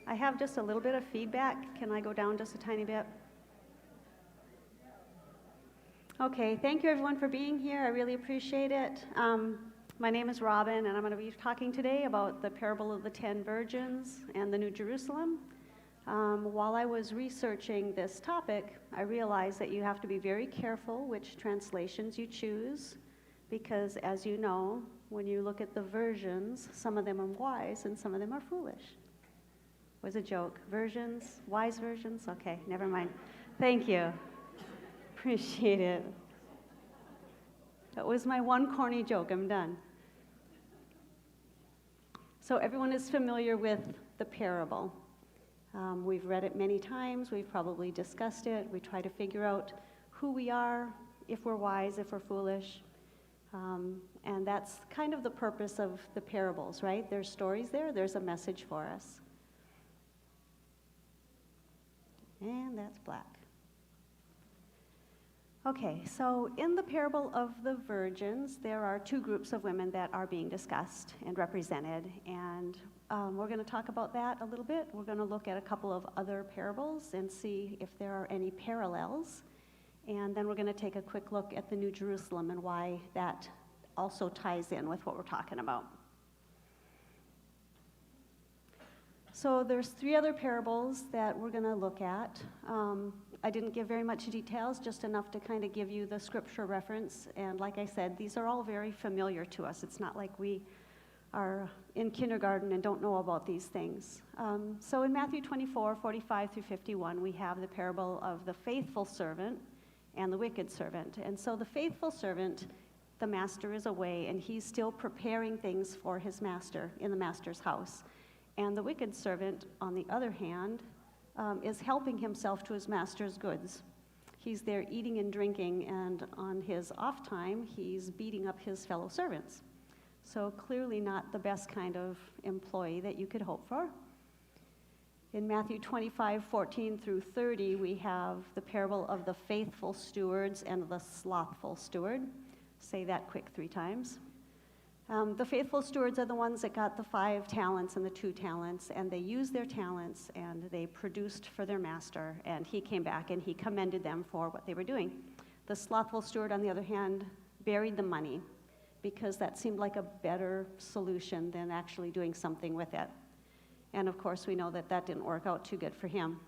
I have just a little bit of feedback. Can I go down just a tiny bit? Okay, thank you everyone for being here. I really appreciate it. My name is Robin, and I'm going to be talking today about the parable of the 10 virgins and the New Jerusalem. While I was researching this topic, I realized that you have to be very careful which translations you choose, because as you know, when you look at the versions, some of them are wise and some of them are foolish. Was a joke. Versions, wise versions? Okay, never mind. Thank you. Appreciate it. That was my one corny joke. I'm done. So everyone is familiar with the parable. We've read it many times. We've probably discussed it. We try to figure out who we are, if we're wise, if we're foolish. And that's kind of the purpose of the parables, right? There's stories there. There's a message for us. And that's black. Okay, so in the parable of the virgins, there are two groups of women that are being discussed and represented, and we're going to talk about that a little bit. We're going to look at a couple of other parables and see if there are any parallels, and then we're going to take a quick look at the New Jerusalem and why that also ties in with what we're talking about. So there's three other parables that we're going to look at. I didn't give very much details, just enough to kind of give you the scripture reference. And like I said, these are all very familiar to us. It's not like we are in kindergarten and don't know about these things. So in Matthew 24, 45 through 51, we have the parable of the faithful servant and the wicked servant. And so the faithful servant, the master is away, and he's still preparing things for his master in the master's house. And the wicked servant, on the other hand, is helping himself to his master's goods. He's there eating and drinking, and on his off time, he's beating up his fellow servants. So clearly not the best kind of employee that you could hope for. In Matthew 25, 14 through 30, we have the parable of the faithful stewards and the slothful steward. Say that quick 3 times. The faithful stewards are the ones that got the 5 talents and the 2 talents, and they used their talents and they produced for their master, and he came back and he commended them for what they were doing. The slothful steward, on the other hand, buried the money because that seemed like a better solution than actually doing something with it. And of course, we know that that didn't work out too good for him.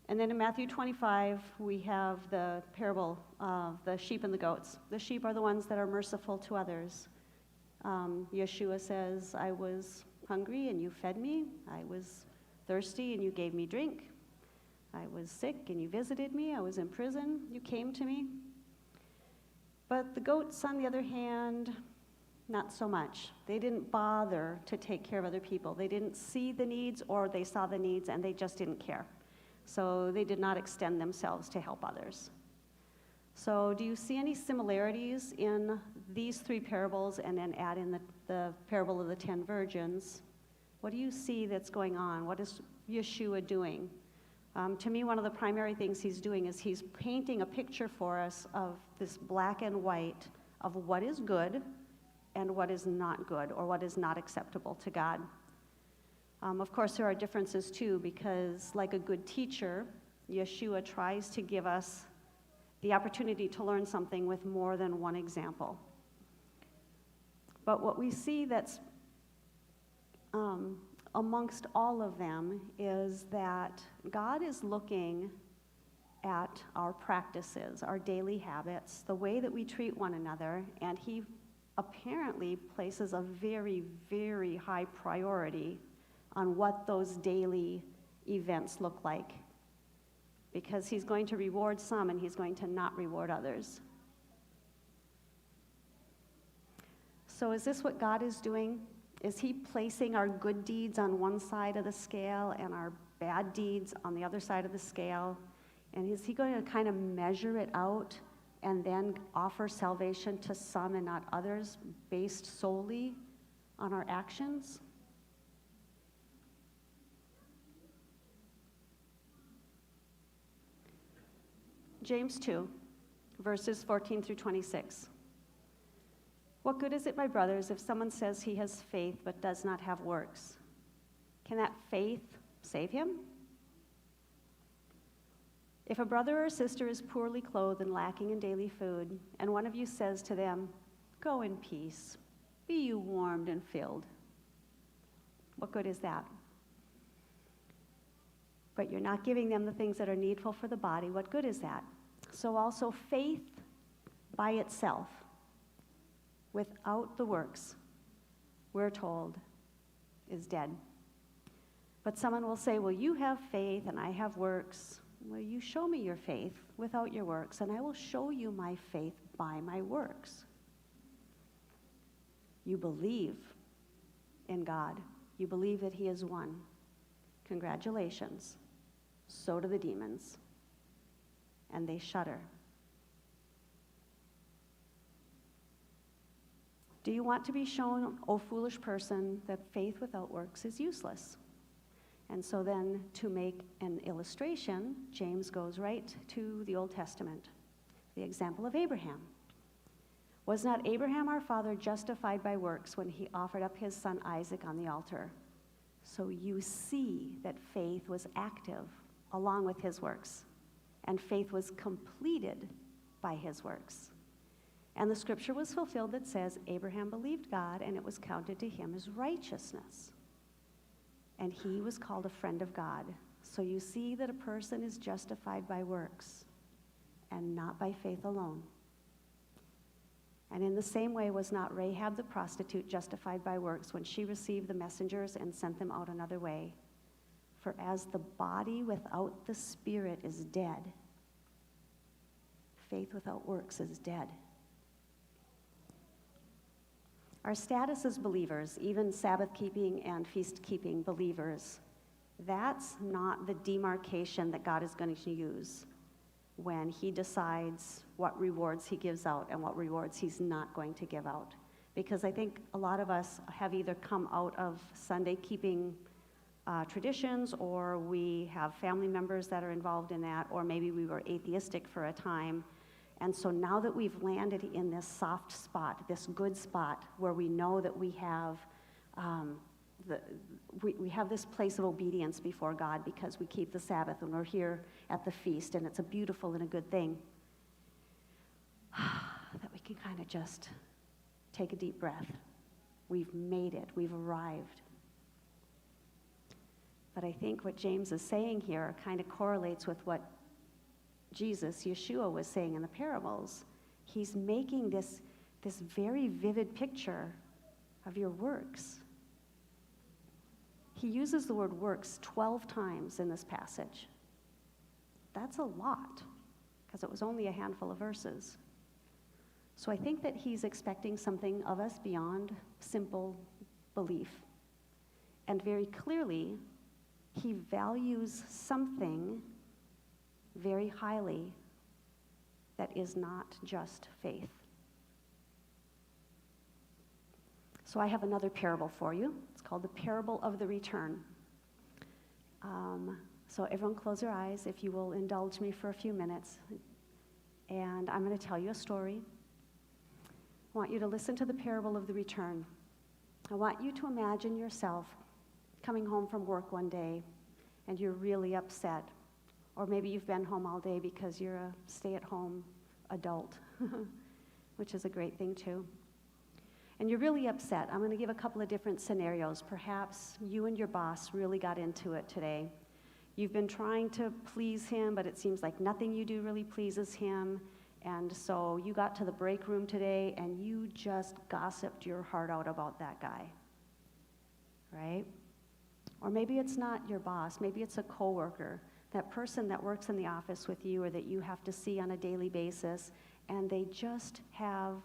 And then in Matthew 25, we have the parable of the sheep and the goats. The sheep are the ones that are merciful to others. Yeshua says, I was hungry and you fed me. I was thirsty and you gave me drink. I was sick and you visited me. I was in prison. You came to me. But the goats, on the other hand, not so much. They didn't bother to take care of other people. They didn't see the needs, or they saw the needs and they just didn't care. So they did not extend themselves to help others. So do you see any similarities in these 3 parables, and then add in the parable of the 10 virgins? What do you see that's going on? What is Yeshua doing? To me, one of the primary things he's doing is he's painting a picture for us of this black and white of what is good and what is not good, or what is not acceptable to God. Of course, there are differences too, because like a good teacher, Yeshua tries to give us the opportunity to learn something with more than one example. But what we see that's amongst all of them is that God is looking at our practices, our daily habits, the way that we treat one another, and he apparently places a very, very high priority on what those daily events look like, because he's going to reward some and he's going to not reward others. So is this what God is doing? Is he placing our good deeds on one side of the scale and our bad deeds on the other side of the scale? And is he going to kind of measure it out and then offer salvation to some and not others based solely on our actions? James 2, verses 14 through 26. What good is it, my brothers, if someone says he has faith but does not have works? Can that faith save him? If a brother or sister is poorly clothed and lacking in daily food, and one of you says to them, "Go in peace, be you warmed and filled," what good is that? But you're not giving them the things that are needful for the body. What good is that? So also faith by itself, without the works, we're told, is dead. But someone will say, well, you have faith and I have works. Well, you show me your faith without your works, and I will show you my faith by my works. You believe in God. You believe that he is one. Congratulations. So do the demons. And they shudder. Do you want to be shown, O foolish person, that faith without works is useless? And so then, to make an illustration, James goes right to the Old Testament, the example of Abraham. Was not Abraham our father justified by works when he offered up his son Isaac on the altar? So you see that faith was active along with his works, and faith was completed by his works. And the scripture was fulfilled that says, Abraham believed God, and it was counted to him as righteousness. And he was called a friend of God. So you see that a person is justified by works and not by faith alone. And in the same way was not Rahab the prostitute justified by works when she received the messengers and sent them out another way. For as the body without the spirit is dead, faith without works is dead. Our status as believers, even Sabbath-keeping and feast-keeping believers, that's not the demarcation that God is going to use when he decides what rewards he gives out and what rewards he's not going to give out. Because I think a lot of us have either come out of Sunday-keeping traditions, or we have family members that are involved in that, or maybe we were atheistic for a time. And so now that we've landed in this soft spot, this good spot, where we know that we have we have this place of obedience before God because we keep the Sabbath and we're here at the feast, and it's a beautiful and a good thing, that we can kind of just take a deep breath. We've made it. We've arrived. But I think what James is saying here kind of correlates with what Jesus, Yeshua, was saying in the parables. He's making this very vivid picture of your works. He uses the word works 12 times in this passage. That's a lot, because it was only a handful of verses. So I think that he's expecting something of us beyond simple belief. And very clearly, he values something very highly that is not just faith. So I have another parable for you. It's called the parable of the return. So everyone close your eyes, if you will indulge me for a few minutes. And I'm going to tell you a story. I want you to listen to the parable of the return. I want you to imagine yourself coming home from work one day and you're really upset. Or maybe you've been home all day because you're a stay-at-home adult, which is a great thing too. And you're really upset. I'm going to give a couple of different scenarios. Perhaps you and your boss really got into it today. You've been trying to please him, but it seems like nothing you do really pleases him. And so you got to the break room today and you just gossiped your heart out about that guy, right? Or maybe it's not your boss. Maybe it's a coworker, that person that works in the office with you or that you have to see on a daily basis, and they just have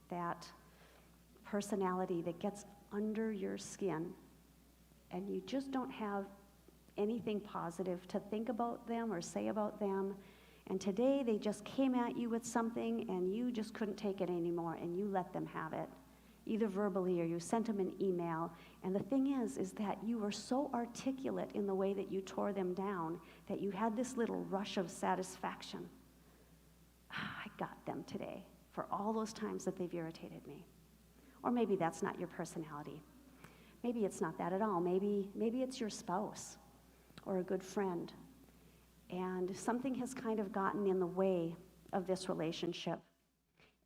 that personality that gets under your skin, and you just don't have anything positive to think about them or say about them. And today they just came at you with something and you just couldn't take it anymore, and you let them have it, either verbally or you sent them an email. And the thing is that you were so articulate in the way that you tore them down that you had this little rush of satisfaction. I got them today for all those times that they've irritated me. Or maybe that's not your personality. Maybe it's not that at all. Maybe it's your spouse or a good friend. And something has kind of gotten in the way of this relationship.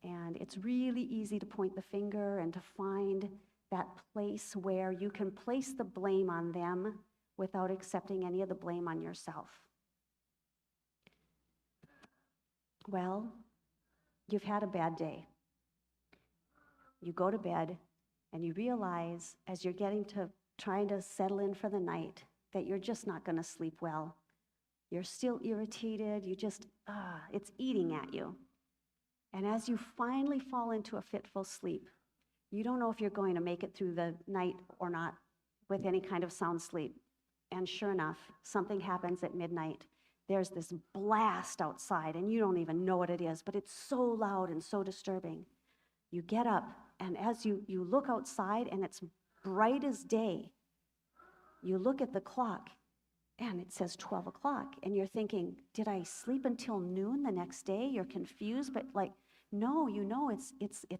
And it's really easy to point the finger and to find that place where you can place the blame on them without accepting any of the blame on yourself. Well, you've had a bad day. You go to bed and you realize as you're getting to trying to settle in for the night that you're just not going to sleep well. You're still irritated. You just, it's eating at you. And as you finally fall into a fitful sleep, you don't know if you're going to make it through the night or not with any kind of sound sleep. And sure enough, something happens at midnight. There's this blast outside, and you don't even know what it is, but it's so loud and so disturbing. You get up, and as you look outside, and it's bright as day, you look at the clock, and it says 12 o'clock, and you're thinking, did I sleep until noon the next day? You're confused, but like, no, you know it's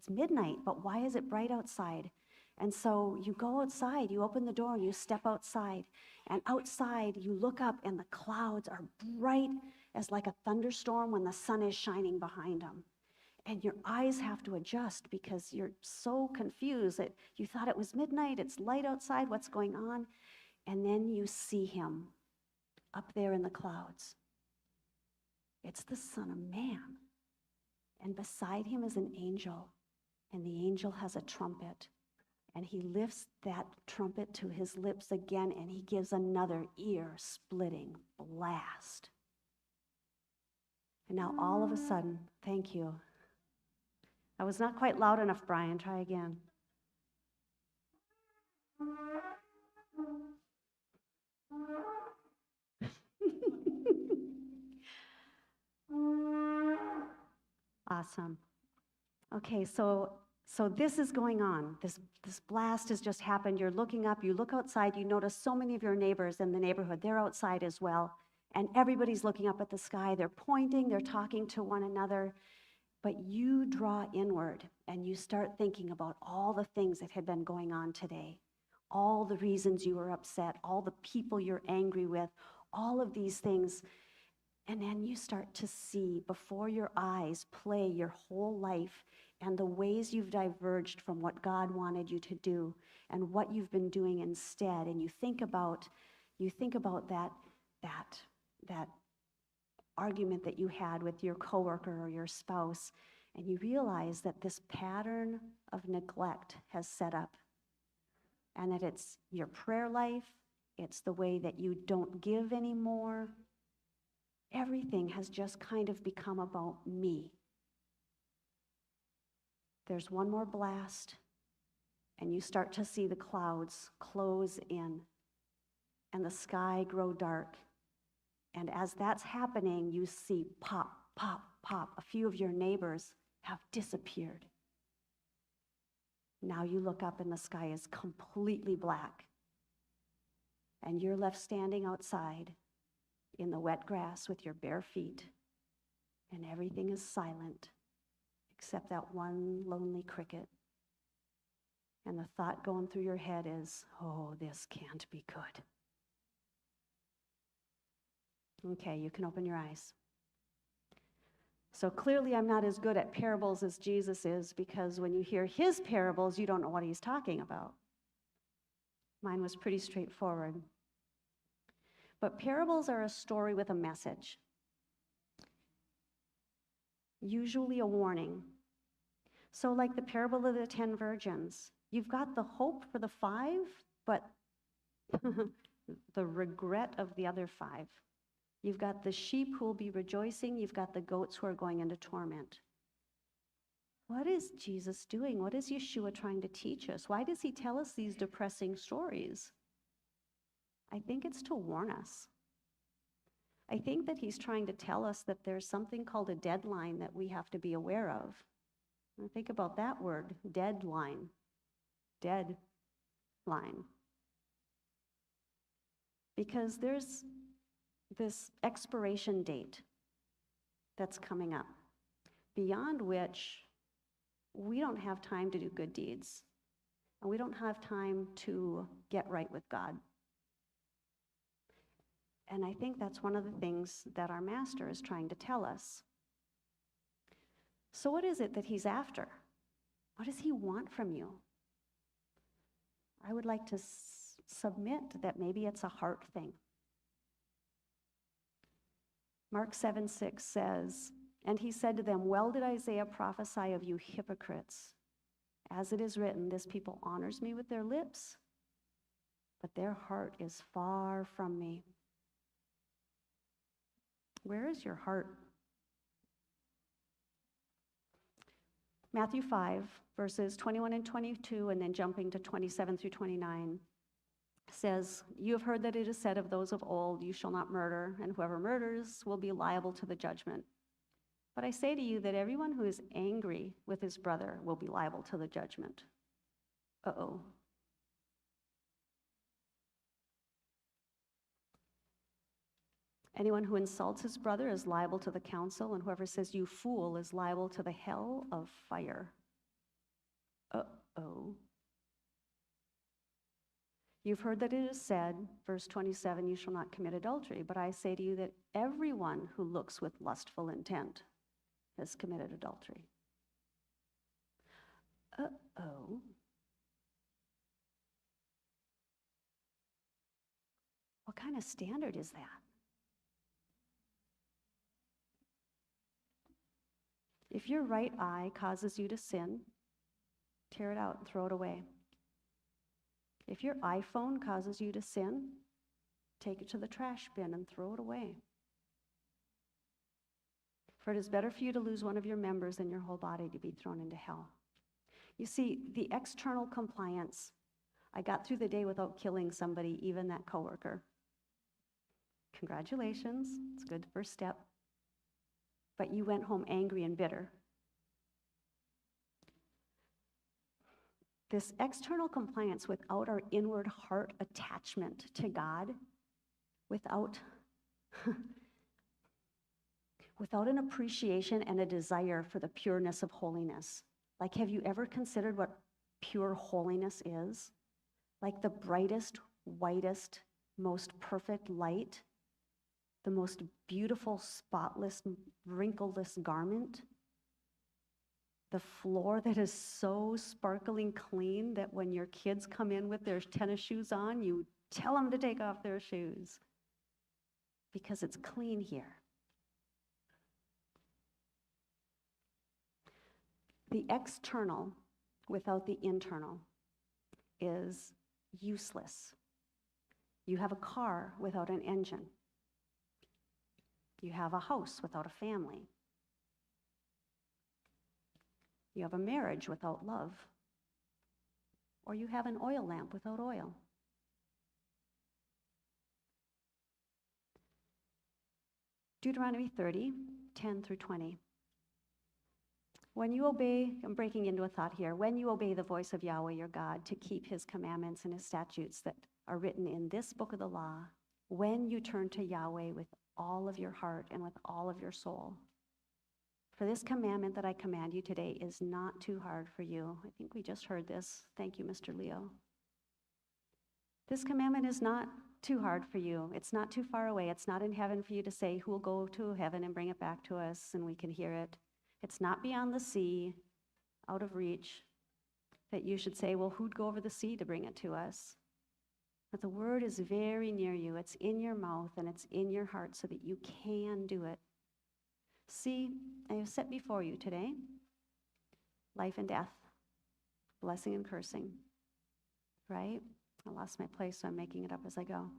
midnight, but why is it bright outside? And so you go outside, you open the door, and you step outside, and outside you look up, and the clouds are bright as like a thunderstorm when the sun is shining behind them. And your eyes have to adjust because you're so confused that you thought it was midnight, it's light outside, what's going on? And then you see him up there in the clouds. It's the Son of Man. And beside him is an angel, and the angel has a trumpet. And he lifts that trumpet to his lips again, and he gives another ear-splitting blast. And now all of a sudden, thank you. I was not quite loud enough, Brian. Try again. Awesome. Okay, so this is going on. This blast has just happened. You're looking up, you look outside, you notice so many of your neighbors in the neighborhood, they're outside as well. And everybody's looking up at the sky. They're pointing, they're talking to one another. But you draw inward and you start thinking about all the things that had been going on today, all the reasons you were upset, all the people you're angry with, all of these things. And then you start to see before your eyes play your whole life and the ways you've diverged from what God wanted you to do and what you've been doing instead. And you think about that argument that you had with your coworker or your spouse, and you realize that this pattern of neglect has set up, and that it's your prayer life, it's the way that you don't give anymore. Everything has just kind of become about me. There's one more blast, and you start to see the clouds close in and the sky grow dark. And as that's happening, you see pop, pop, pop. A few of your neighbors have disappeared. Now you look up and the sky is completely black. And you're left standing outside in the wet grass with your bare feet. And everything is silent except that one lonely cricket. And the thought going through your head is, oh, this can't be good. Okay, you can open your eyes. So clearly I'm not as good at parables as Jesus is, because when you hear his parables, you don't know what he's talking about. Mine was pretty straightforward. But parables are a story with a message, usually a warning. So like the parable of the 10 virgins, you've got the hope for the 5, but the regret of the other 5. You've got the sheep who will be rejoicing. You've got the goats who are going into torment. What is Jesus doing? What is Yeshua trying to teach us? Why does he tell us these depressing stories? I think it's to warn us. I think that he's trying to tell us that there's something called a deadline that we have to be aware of. And think about that word, deadline. Deadline. Because there's this expiration date that's coming up, beyond which we don't have time to do good deeds. and we don't have time to get right with God. And I think that's one of the things that our Master is trying to tell us. So what is it that he's after? What does he want from you? I would like to submit that maybe it's a heart thing. Mark 7:6 says, "And he said to them, well did Isaiah prophesy of you hypocrites. As it is written, this people honors me with their lips, but their heart is far from me." Where is your heart? Matthew 5, verses 21 and 22, and then jumping to 27 through 29, says, "You have heard that it is said of those of old, you shall not murder, and whoever murders will be liable to the judgment. But I say to you that everyone who is angry with his brother will be liable to the judgment." Uh-oh. "Anyone who insults his brother is liable to the council, and whoever says you fool is liable to the hell of fire." Uh-oh. "You've heard that it is said," verse 27, "you shall not commit adultery. But I say to you that everyone who looks with lustful intent has committed adultery." Uh-oh. What kind of standard is that? If your right eye causes you to sin, tear it out and throw it away. If your iPhone causes you to sin, take it to the trash bin and throw it away. For it is better for you to lose one of your members than your whole body to be thrown into hell. You see, the external compliance, I got through the day without killing somebody, even that coworker. Congratulations, it's a good first step. But you went home angry and bitter. This external compliance without our inward heart attachment to God, without an appreciation and a desire for the pureness of holiness. Like, have you ever considered what pure holiness is? Like the brightest, whitest, most perfect light, the most beautiful, spotless, wrinkleless garment, the floor that is so sparkling clean that when your kids come in with their tennis shoes on, you tell them to take off their shoes because it's clean here. The external without the internal is useless. You have a car without an engine. You have a house without a family. You have a marriage without love. Or you have an oil lamp without oil. Deuteronomy 30, 10 through 20. When you obey, I'm breaking into a thought here, when you obey the voice of Yahweh your God to keep his commandments and his statutes that are written in this book of the law, when you turn to Yahweh with all of your heart and with all of your soul. For this commandment that I command you today is not too hard for you. I think we just heard this. Thank you, Mr. Leo. This commandment is not too hard for you. It's not too far away. It's not in heaven for you to say, who will go to heaven and bring it back to us and we can hear it. It's not beyond the sea, out of reach, that you should say, well, who'd go over the sea to bring it to us? But the word is very near you. It's in your mouth and it's in your heart so that you can do it. See, I have set before you today life and death, blessing and cursing, right? I lost my place, so I'm making it up as I go.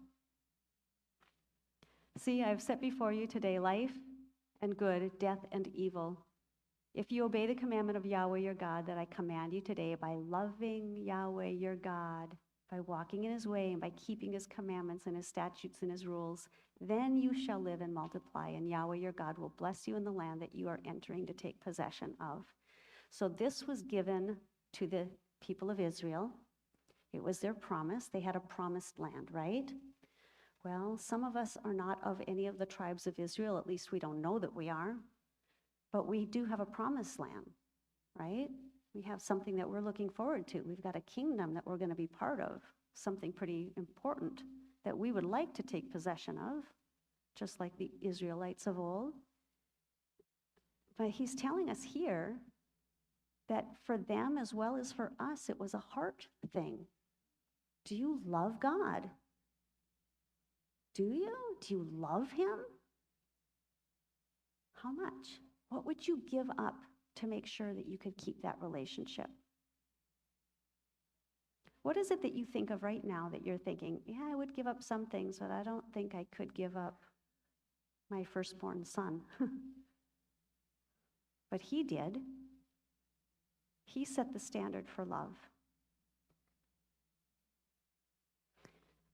See, I have set before you today life and good, death and evil. If you obey the commandment of Yahweh your God that I command you today by loving Yahweh your God, by walking in his way and by keeping his commandments and his statutes and his rules, then you shall live and multiply, and Yahweh your God will bless you in the land that you are entering to take possession of. So this was given to the people of Israel. It was their promise. They had a promised land, right? Well, some of us are not of any of the tribes of Israel. At least we don't know that we are. But we do have a promised land, right? We have something that we're looking forward to. We've got a kingdom that we're going to be part of, something pretty important that we would like to take possession of, just like the Israelites of old. But he's telling us here that for them as well as for us, it was a heart thing. Do you love God? Do you? Do you love him? How much? What would you give up to make sure that you could keep that relationship? What is it that you think of right now that you're thinking, yeah, I would give up some things, but I don't think I could give up my firstborn son? But he did. He set the standard for love.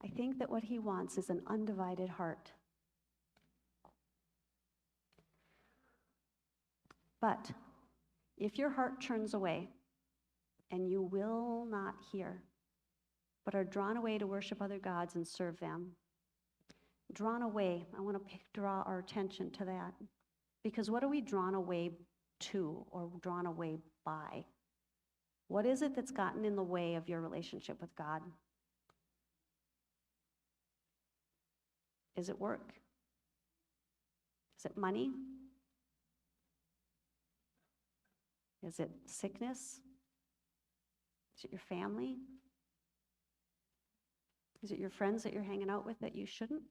I think that what he wants is an undivided heart. But if your heart turns away and you will not hear, but are drawn away to worship other gods and serve them, drawn away, I want to draw our attention to that. Because what are we drawn away to or drawn away by? What is it that's gotten in the way of your relationship with God? Is it work? Is it money? Is it sickness? Is it your family? Is it your friends that you're hanging out with that you shouldn't?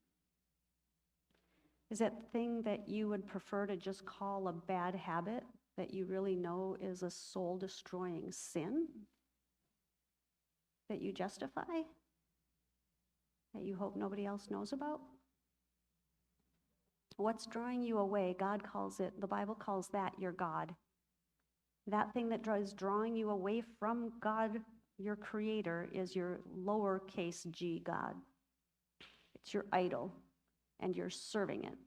Is that thing that you would prefer to just call a bad habit that you really know is a soul-destroying sin that you justify, that you hope nobody else knows about? What's drawing you away? God calls it, the Bible calls that your God. That thing that is drawing you away from God, your creator, is your lowercase g God. It's your idol, and you're serving it.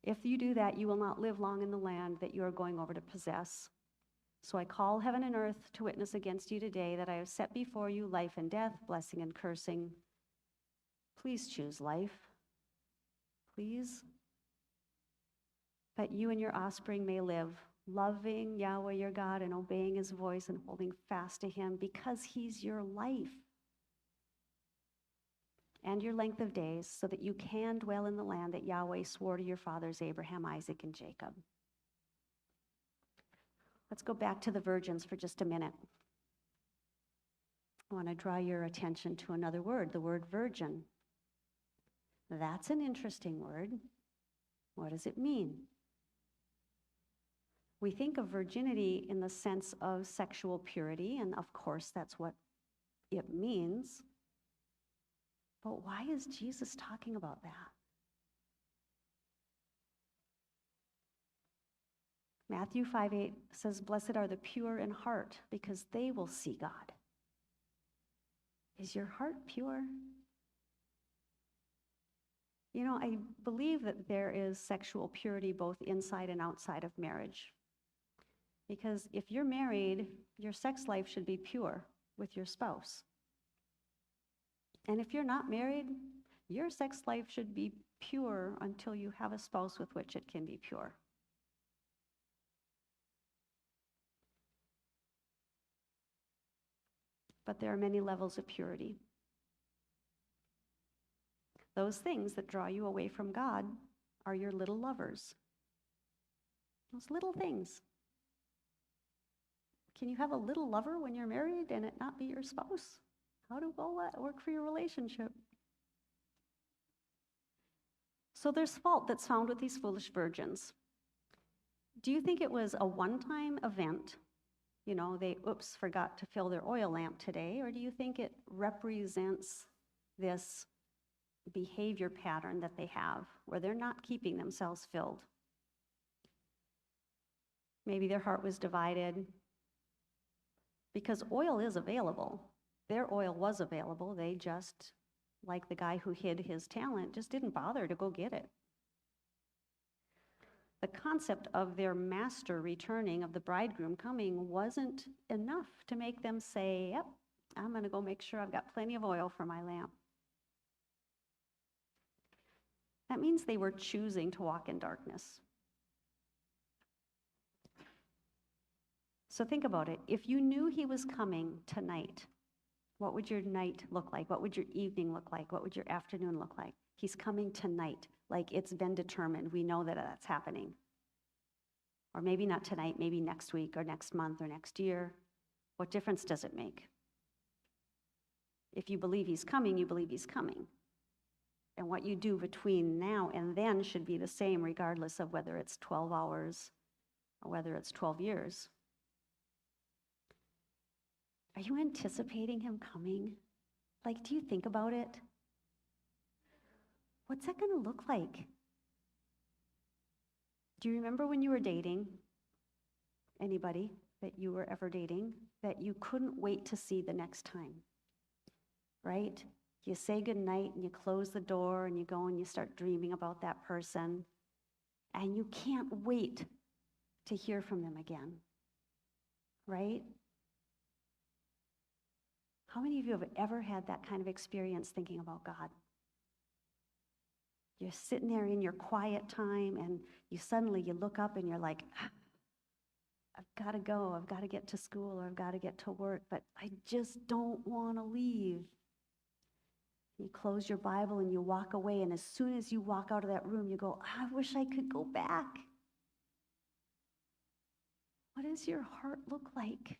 If you do that, you will not live long in the land that you are going over to possess. So I call heaven and earth to witness against you today that I have set before you life and death, blessing and cursing. Please choose life. Please. That you and your offspring may live, loving Yahweh your God and obeying his voice and holding fast to him, because he's your life and your length of days, so that you can dwell in the land that Yahweh swore to your fathers Abraham, Isaac, and Jacob. Let's go back to the virgins for just a minute. I want to draw your attention to another word, the word virgin. That's an interesting word. What does it mean? We think of virginity in the sense of sexual purity, and of course that's what it means. But why is Jesus talking about that? Matthew 5:8 says, "Blessed are the pure in heart, because they will see God." Is your heart pure? You know, I believe that there is sexual purity both inside and outside of marriage. Because if you're married, your sex life should be pure with your spouse. And if you're not married, your sex life should be pure until you have a spouse with which it can be pure. But there are many levels of purity. Those things that draw you away from God are your little lovers. Those little things. Can you have a little lover when you're married and it not be your spouse? How do all that work for your relationship? So there's fault that's found with these foolish virgins. Do you think it was a one-time event? You know, they, forgot to fill their oil lamp today, or do you think it represents this behavior pattern that they have, where they're not keeping themselves filled? Maybe their heart was divided, because oil is available. Their oil was available. They just, like the guy who hid his talent, just didn't bother to go get it. The concept of their master returning, of the bridegroom coming, wasn't enough to make them say, yep, I'm going to go make sure I've got plenty of oil for my lamp. That means they were choosing to walk in darkness. So think about it. If you knew he was coming tonight, what would your night look like? What would your evening look like? What would your afternoon look like? He's coming tonight, like it's been determined. We know that that's happening. Or maybe not tonight, maybe next week or next month or next year. What difference does it make? If you believe he's coming, you believe he's coming. And what you do between now and then should be the same, regardless of whether it's 12 hours or whether it's 12 years. Are you anticipating him coming? Like, do you think about it? What's that going to look like? Do you remember when you were dating? Anybody that you were ever dating, that you couldn't wait to see the next time, right? You say goodnight and you close the door and you go and you start dreaming about that person, and you can't wait to hear from them again, right? How many of you have ever had that kind of experience thinking about God? You're sitting there in your quiet time and you suddenly look up and you're like, I've got to go, I've got to get to school, or I've got to get to work, but I just don't want to leave. You close your Bible and you walk away, and as soon as you walk out of that room, you go, I wish I could go back. What does your heart look like?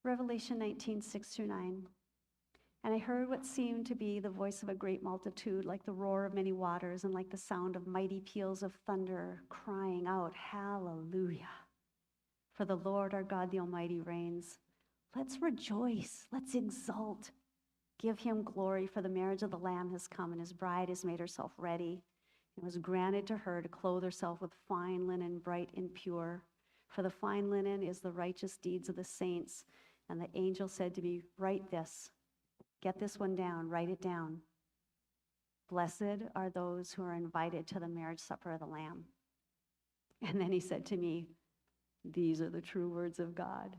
Revelation 19, 6-9. And I heard what seemed to be the voice of a great multitude, like the roar of many waters, and like the sound of mighty peals of thunder, crying out, Hallelujah! For the Lord our God, the Almighty, reigns. Let's rejoice. Let's exult. Give him glory, for the marriage of the Lamb has come, and his bride has made herself ready. It was granted to her to clothe herself with fine linen, bright and pure. For the fine linen is the righteous deeds of the saints. And the angel said to me, write this. Get this one down. Write it down. Blessed are those who are invited to the marriage supper of the Lamb. And then he said to me, these are the true words of God.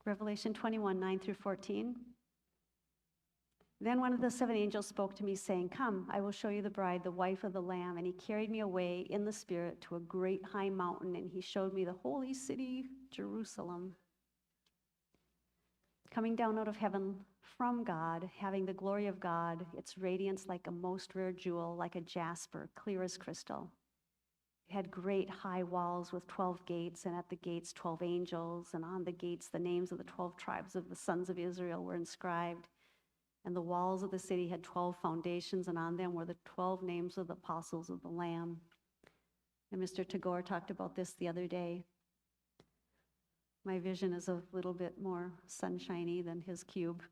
Revelation 21, 9-14. Then one of the seven angels spoke to me, saying, come, I will show you the bride, the wife of the Lamb. And he carried me away in the Spirit to a great high mountain, and he showed me the holy city, Jerusalem, coming down out of heaven from God, having the glory of God, its radiance like a most rare jewel, like a jasper, clear as crystal. It had great high walls with 12 gates, and at the gates 12 angels, and on the gates the names of the 12 tribes of the sons of Israel were inscribed. And the walls of the city had 12 foundations, and on them were the 12 names of the apostles of the Lamb. And Mr. Tagore talked about this the other day. My vision is a little bit more sunshiny than his cube.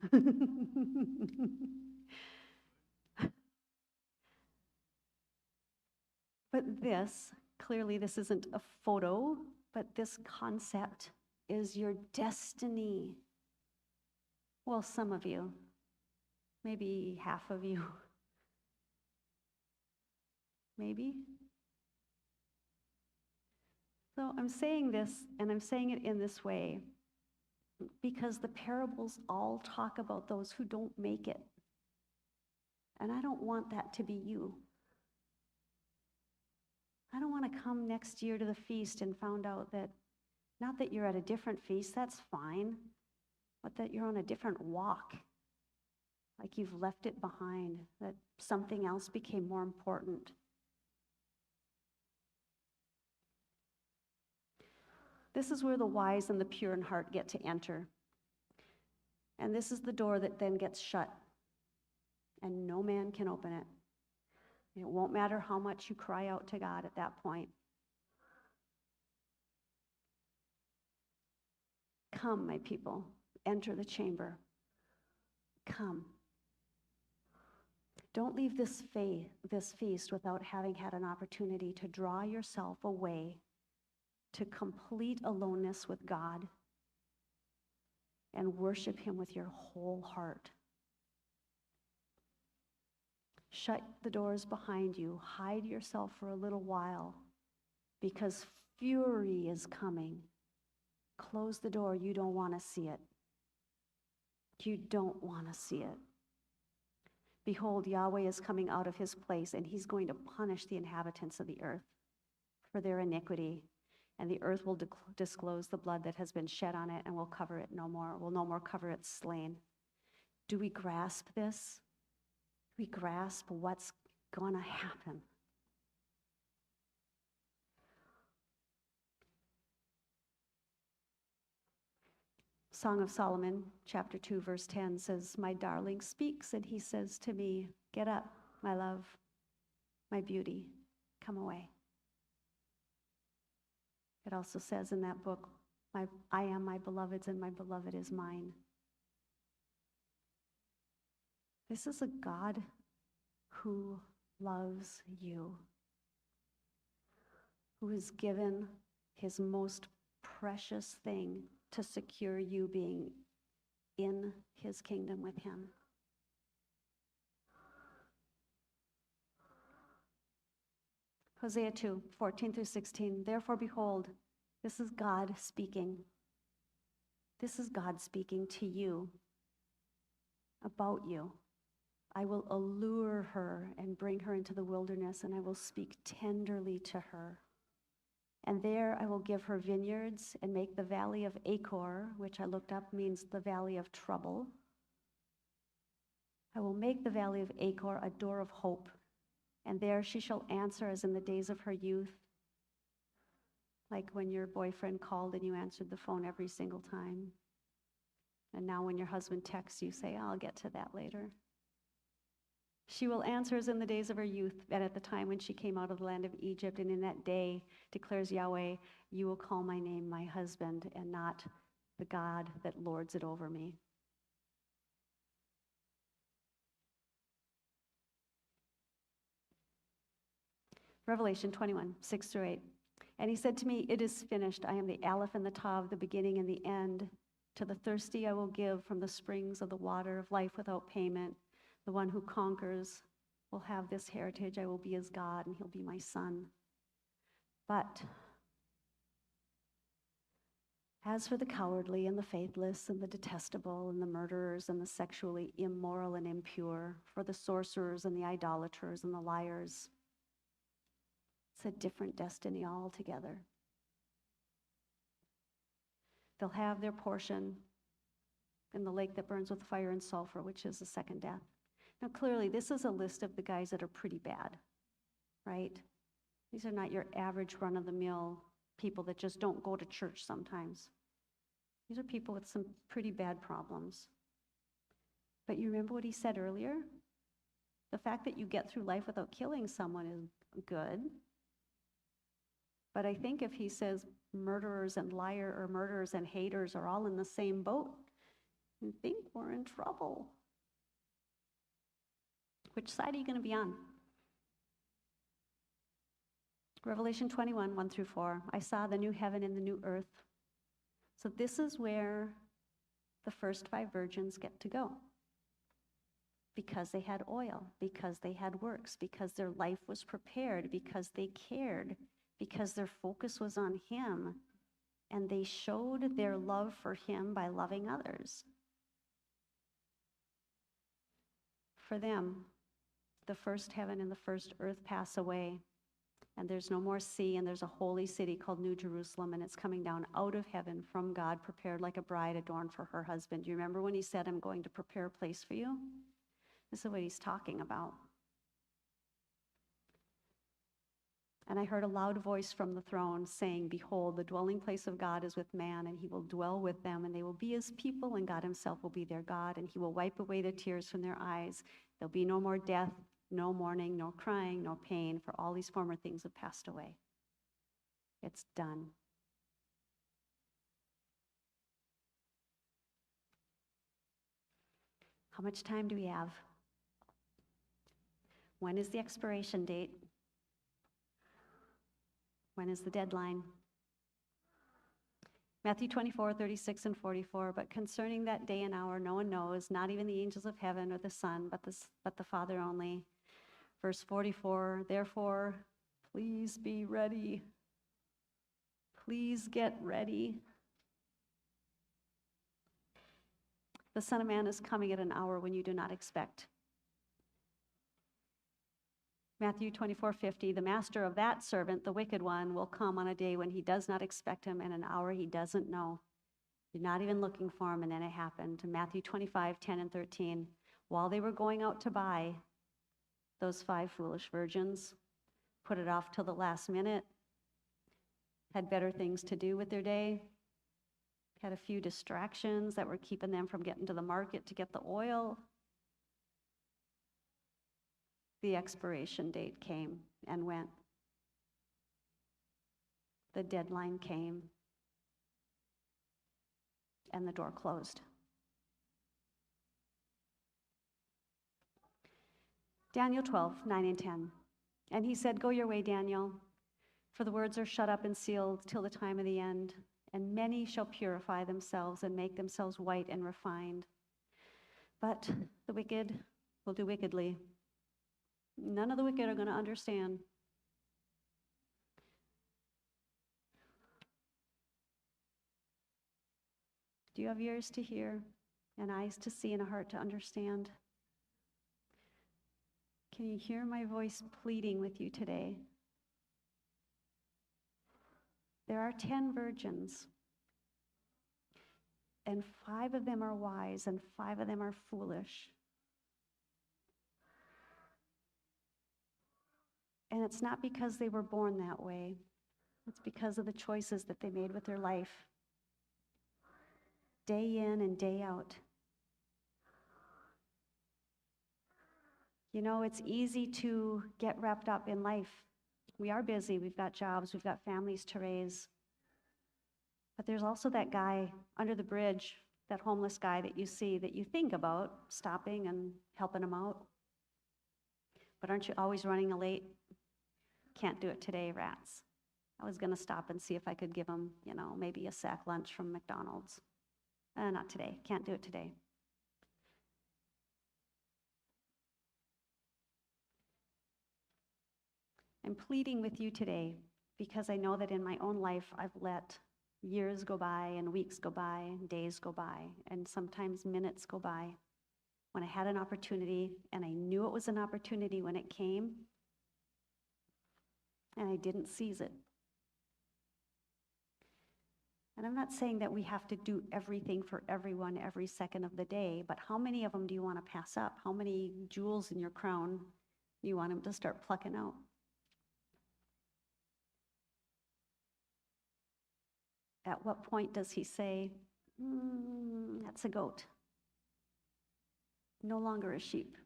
But clearly this isn't a photo, but this concept is your destiny. Well, some of you. Maybe half of you. Maybe. So I'm saying this, and I'm saying it in this way, because the parables all talk about those who don't make it. And I don't want that to be you. I don't want to come next year to the feast and found out that, not that you're at a different feast, that's fine, but that you're on a different walk. Like you've left it behind, that something else became more important. This is where the wise and the pure in heart get to enter. And this is the door that then gets shut, and no man can open it. It won't matter how much you cry out to God at that point. Come, my people, enter the chamber. Come. Don't leave this feast without having had an opportunity to draw yourself away to complete aloneness with God and worship him with your whole heart. Shut the doors behind you. Hide yourself for a little while, because fury is coming. Close the door. You don't want to see it. You don't want to see it. Behold, Yahweh is coming out of his place, and he's going to punish the inhabitants of the earth for their iniquity. And the earth will disclose the blood that has been shed on it, and will cover it no more, will no more cover its slain. Do we grasp this? Do we grasp what's going to happen? Song of Solomon, chapter 2, verse 10 says, my darling speaks, and he says to me, get up, my love, my beauty, come away. It also says in that book, I am my beloved's, and my beloved is mine. This is a God who loves you, who has given his most precious thing to secure you being in his kingdom with him. Hosea 2, 14 through 16. Therefore, behold, this is God speaking. This is God speaking to you, about you. I will allure her and bring her into the wilderness, and I will speak tenderly to her. And there I will give her vineyards and make the valley of Achor, which I looked up means the valley of trouble. I will make the valley of Achor a door of hope, and there she shall answer as in the days of her youth, like when your boyfriend called and you answered the phone every single time. And now when your husband texts, you say, I'll get to that later. She will answer as in the days of her youth, and at the time when she came out of the land of Egypt. And in that day, declares Yahweh, you will call my name my husband, and not the God that lords it over me. Revelation 21, 6 through 8. And he said to me, it is finished. I am the Aleph and the Tav, the beginning and the end. To the thirsty I will give from the springs of the water of life without payment. The one who conquers will have this heritage. I will be his God, and he'll be my son. But as for the cowardly and the faithless and the detestable and the murderers and the sexually immoral and impure, for the sorcerers and the idolaters and the liars, it's a different destiny altogether. They'll have their portion in the lake that burns with fire and sulfur, which is the second death. Now, clearly, this is a list of the guys that are pretty bad, right? These are not your average run-of-the-mill people that just don't go to church sometimes. These are people with some pretty bad problems. But you remember what he said earlier? The fact that you get through life without killing someone is good. But I think if he says murderers and liar or murderers and haters are all in the same boat, I think we're in trouble. Which side are you going to be on? Revelation 21, 1 through 4. I saw the new heaven and the new earth. So this is where the first 5 virgins get to go. Because they had oil, because they had works, because their life was prepared, because they cared, because their focus was on him, and they showed their love for him by loving others. For them, the first heaven and the first earth pass away, and there's no more sea, and there's a holy city called New Jerusalem, and it's coming down out of heaven from God, prepared like a bride adorned for her husband. Do you remember when he said, I'm going to prepare a place for you? This is what he's talking about. And I heard a loud voice from the throne saying, behold, the dwelling place of God is with man, and he will dwell with them, and they will be his people, and God himself will be their God, and he will wipe away the tears from their eyes. There'll be no more death, no mourning, no crying, no pain, for all these former things have passed away. It's done. How much time do we have? When is the expiration date? When is the deadline? Matthew 24, 36 and 44, but concerning that day and hour no one knows, not even the angels of heaven or the Son, but the Father only. Verse 44, therefore, please be ready. Please get ready. The Son of Man is coming at an hour when you do not expect. Matthew 24:50, the master of that servant, the wicked one, will come on a day when he does not expect him and an hour he doesn't know. You're not even looking for him, and then it happened. Matthew 25:10 and 13, while they were going out to buy, those 5 foolish virgins put it off till the last minute, had better things to do with their day, had a few distractions that were keeping them from getting to the market to get the oil. The expiration date came and went. The deadline came, and the door closed. Daniel 12:9 and 10. And he said, go your way, Daniel, for the words are shut up and sealed till the time of the end, and many shall purify themselves and make themselves white and refined. But the wicked will do wickedly. None of the wicked are going to understand. Do you have ears to hear and eyes to see and a heart to understand? Can you hear my voice pleading with you today? There are 10 virgins, and 5 of them are wise, and 5 of them are foolish. And it's not because they were born that way. It's because of the choices that they made with their life, day in and day out. You know, it's easy to get wrapped up in life. We are busy, we've got jobs, we've got families to raise. But there's also that guy under the bridge, that homeless guy that you see, that you think about stopping and helping him out. But aren't you always running late? Can't do it today, rats. I was gonna stop and see if I could give him, maybe a sack lunch from McDonald's. Not today, can't do it today. I'm pleading with you today because I know that in my own life I've let years go by and weeks go by and days go by and sometimes minutes go by when I had an opportunity and I knew it was an opportunity when it came and I didn't seize it. And I'm not saying that we have to do everything for everyone every second of the day, but how many of them do you want to pass up? How many jewels in your crown do you want them to start plucking out? At what point does he say, that's a goat, no longer a sheep?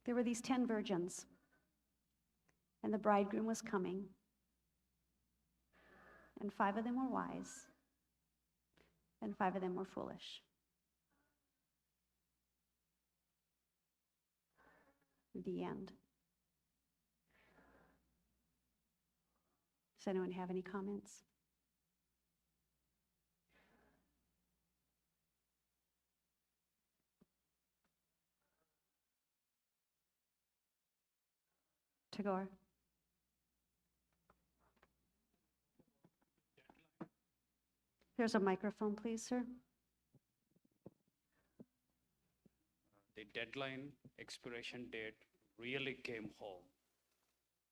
There were these 10 virgins, and the bridegroom was coming, and 5 of them were wise, and 5 of them were foolish. The end. Does anyone have any comments? Tagore. There's a microphone, please, sir. The deadline expiration date really came home.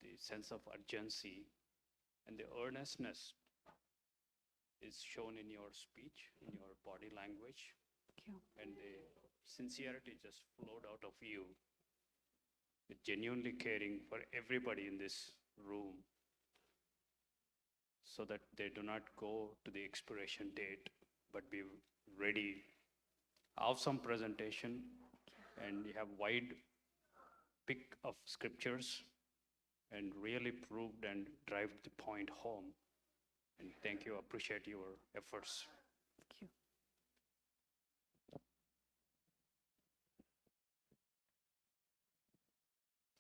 The sense of urgency and the earnestness is shown in your speech, in your body language. Thank you. And the sincerity just flowed out of you. With genuinely caring for everybody in this room so that they do not go to the expiration date, but be ready. Awesome presentation, and you have wide pick of scriptures and really proved and drive the point home. And thank you, appreciate your efforts. Thank you.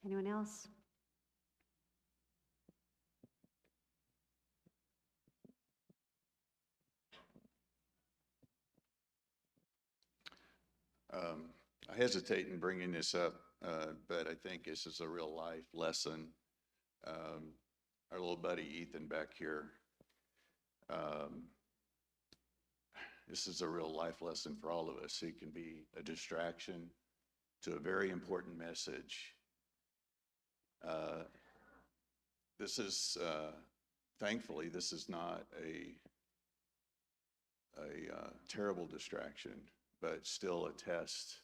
Anyone else? I hesitate in bringing this up, but I think this is a real life lesson. Our little buddy Ethan back here, um, this is a real life lesson for all of us. It can be a distraction to a very important message. This is, thankfully, this is not a terrible distraction, but still a test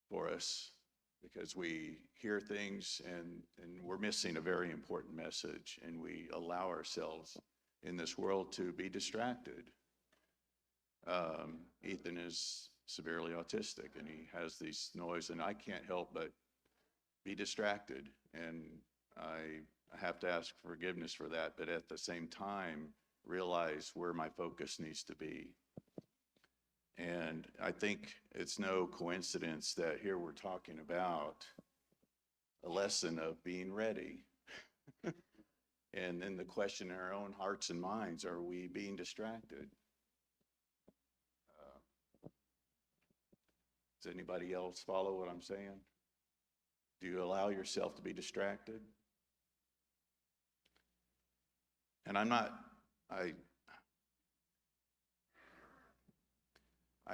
for us because we hear things and we're missing a very important message, and we allow ourselves in this world to be distracted. Ethan is severely autistic, and he has these noise, and I can't help but be distracted, and I have to ask forgiveness for that, but at the same time, realize where my focus needs to be. And I think it's no coincidence that here we're talking about a lesson of being ready. And then the question in our own hearts and minds, are we being distracted? Does anybody else follow what I'm saying? Do you allow yourself to be distracted? And I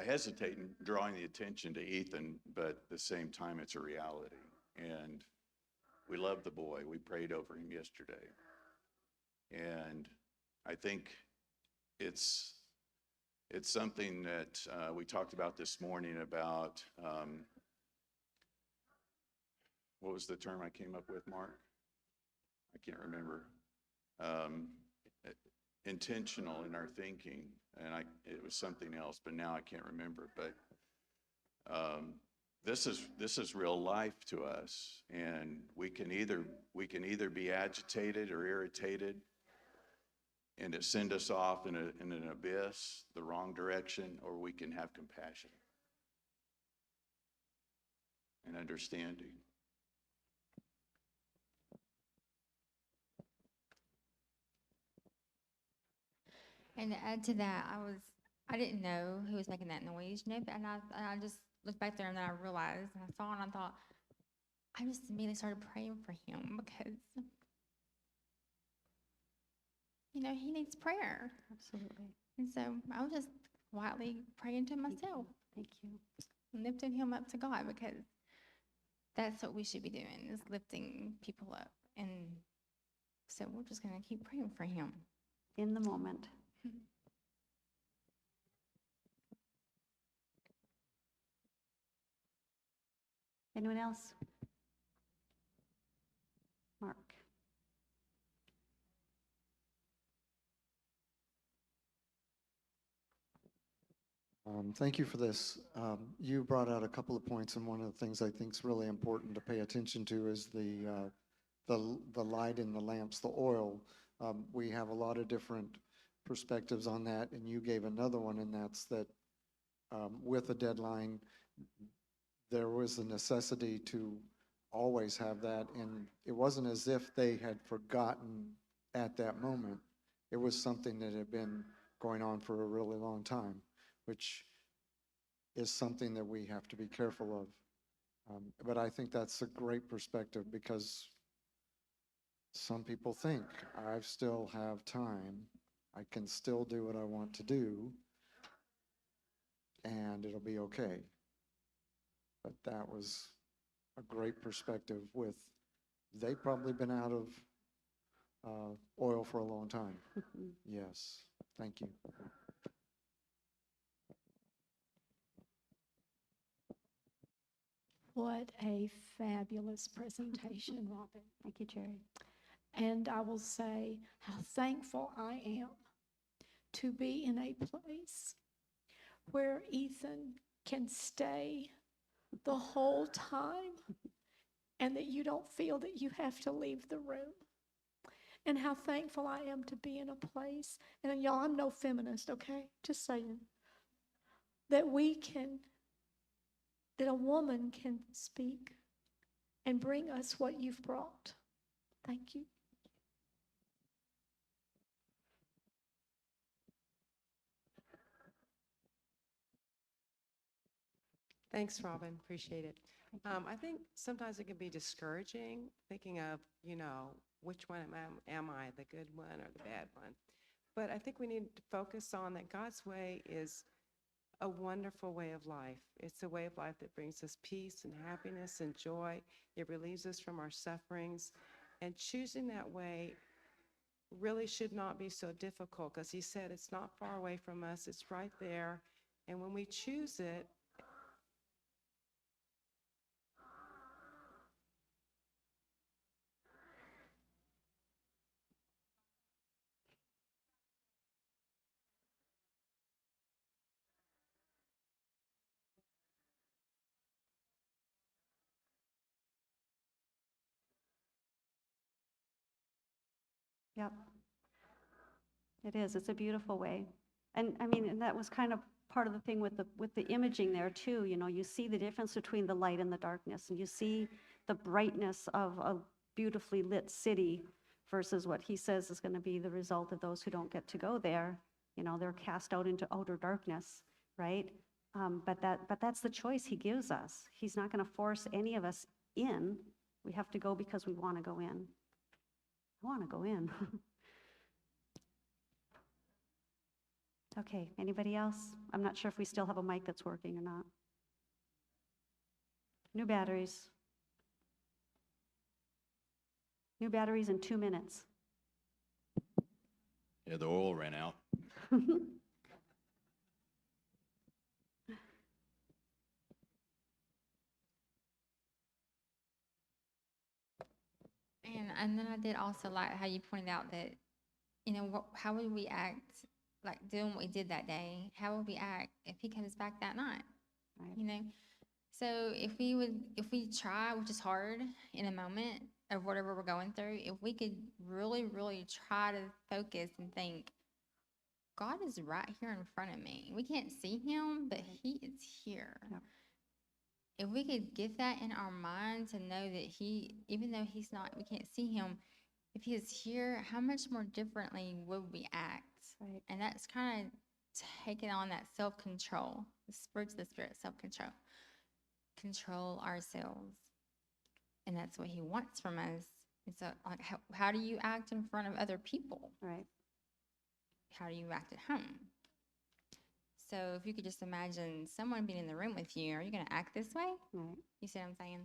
hesitate in drawing the attention to Ethan, but at the same time, it's a reality. And we love the boy. We prayed over him yesterday. And I think it's something that we talked about this morning about, what was the term I came up with, Mark? I can't remember. Intentional in our thinking, and it was something else, but now I can't remember. But this is real life to us, and we can either be agitated or irritated, and it send us off in an abyss, the wrong direction, or we can have compassion and understanding. And to add to that, I didn't know who was making that noise, you know, and I just looked back there and then I realized, and I saw it and I thought, I just immediately started praying for him because, you know, he needs prayer. Absolutely. And so I was just quietly praying to myself, Thank you. lifting him up to God, because that's what we should be doing, is lifting people up. And so we're just going to keep praying for him. In the moment. Anyone else? Mark. Thank you for this. You brought out a couple of points, and one of the things I think is really important to pay attention to is the light in the lamps, the oil. We have a lot of different perspectives on that, and you gave another one, and that's that with a deadline, there was a necessity to always have that, and it wasn't as if they had forgotten at that moment. It was something that had been going on for a really long time, which is something that we have to be careful of. But I think that's a great perspective, because some people think, I still have time, I can still do what I want to do, and it'll be okay. But that was a great perspective with, they've probably been out of oil for a long time. Yes, thank you. What a fabulous presentation, Robin. Thank you, Jerry. And I will say how thankful I am to be in a place where Ethan can stay the whole time and that you don't feel that you have to leave the room. And how thankful I am to be in a place, and y'all, I'm no feminist, okay? Just saying, that that a woman can speak and bring us what you've brought. Thank you. Thanks, Robin. Appreciate it. I think sometimes it can be discouraging thinking of, which one am I, the good one or the bad one? But I think we need to focus on that God's way is a wonderful way of life. It's a way of life that brings us peace and happiness and joy. It relieves us from our sufferings. And choosing that way really should not be so difficult, because he said it's not far away from us, it's right there. And when we choose it, Yep. It is. It's a beautiful way. And I mean, and that was kind of part of the thing with the imaging there too. You know, you see the difference between the light and the darkness, and you see the brightness of a beautifully lit city versus what he says is going to be the result of those who don't get to go there. You know, they're cast out into outer darkness, right? But that's the choice he gives us. He's not going to force any of us in. We have to go because we want to go in. I want to go in. Okay, anybody else? I'm not sure if we still have a mic that's working or not. New batteries. New batteries in 2 minutes. Yeah, the oil ran out. And then I did also like how you pointed out that, you know, how would we act, like doing what we did that day? How would we act if he comes back that night? Right. You know? So if we try, which is hard in a moment of whatever we're going through, if we could really, really try to focus and think, God is right here in front of me. We can't see him, but he is here. Yep. If we could get that in our mind to know that he, even though he's not, we can't see him, if he is here, how much more differently would we act? Right. And that's kind of taking on that self-control, the fruits of the spirit, self-control. Control ourselves. And that's what he wants from us. It's like, how do you act in front of other people? Right. How do you act at home? So if you could just imagine someone being in the room with you, are you going to act this way? Right. You see what I'm saying?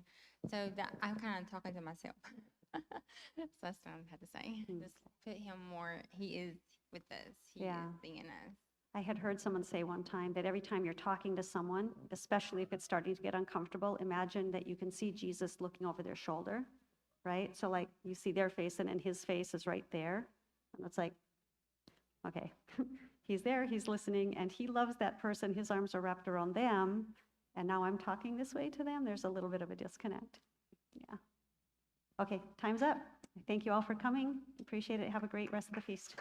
So that I'm kind of talking to myself. So that's what I had to say. Just put him more, he is with us. He Yeah. is being us. I had heard someone say one time that every time you're talking to someone, especially if it's starting to get uncomfortable, imagine that you can see Jesus looking over their shoulder, right? So like you see their face and then his face is right there. And it's like, okay, he's there, he's listening, and he loves that person. His arms are wrapped around them. And now I'm talking this way to them. There's a little bit of a disconnect. Yeah. Okay, time's up. Thank you all for coming. Appreciate it. Have a great rest of the feast.